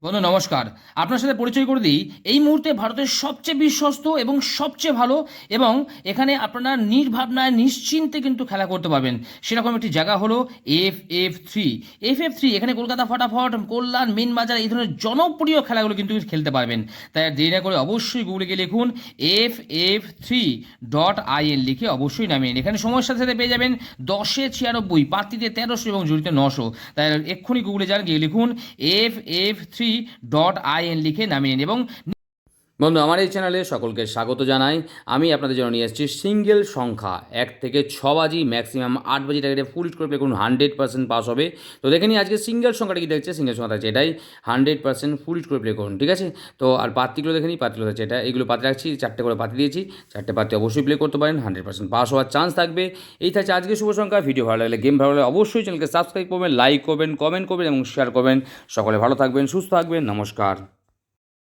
বন্ধু নমস্কার। আপনার সাথে পরিচয় করে দিই। এই মুহূর্তে ভারতের সবচেয়ে বিশ্বস্ত এবং সবচেয়ে ভালো এবং এখানে আপনারা নির্ভাবনায় নিশ্চিন্তে কিন্তু খেলা করতে পারবেন সেরকম একটি জায়গা হলো FF3। FF3 এখানে কলকাতা ফাটাফট, কল্যাণ, মেন বাজার এই ধরনের জনপ্রিয় খেলাগুলো কিন্তু খেলতে পারবেন। তাই আর দেরি না করে অবশ্যই গুগলে গিয়ে লিখুন FF3.in, লিখে অবশ্যই নামিয়ে নিন। এখানে সময়ের সাথে সাথে পেয়ে যাবেন 10-96, পার্টিতে 1300 এবং জুড়িতে 900। তাই এক্ষুনি গুগলে যান, গিয়ে লিখুন FF3.in, লিখে নামিয়ে নিন। এবং বন্ধু, আমার এই চ্যানেলে সকলকে স্বাগত জানাই। আমি আপনাদের জন্য নিয়ে এসেছি সিঙ্গেল সংখ্যা 1 থেকে 6 বাজি, ম্যাক্সিমাম 8 বাজি টার্গেটে ফুল হিট করে প্লে করুন, 100% পাস হবে। তো দেখে নিই আজকে সিঙ্গেল সংখ্যাটা কি দেখছে। সিঙ্গেল সংখ্যা থাকছে এটাই, 100% ফুল হিট করে প্লে করুন, ঠিক আছে। তো আর পাত্তিগুলো দেখে নিই, পাত্তিগুলো থাকছে এটা, এগুলো পাতি রাখছি, 4টে করে পাতি দিয়েছি, 4টে পাতি অবশ্যই প্লে করতে পারেন, 100% পাস হওয়ার চান্স থাকবে। এই থাকছে আজকে শুভ সংখ্যা। ভিডিও ভালো লাগলে, গেম ভালো লাগলে অবশ্যই চ্যানেলকে সাবস্ক্রাইব করবেন, লাইক করবেন, কমেন্ট করবেন এবং শেয়ার করবেন। সকলে ভালো থাকবেন, সুস্থ থাকবেন, নমস্কার।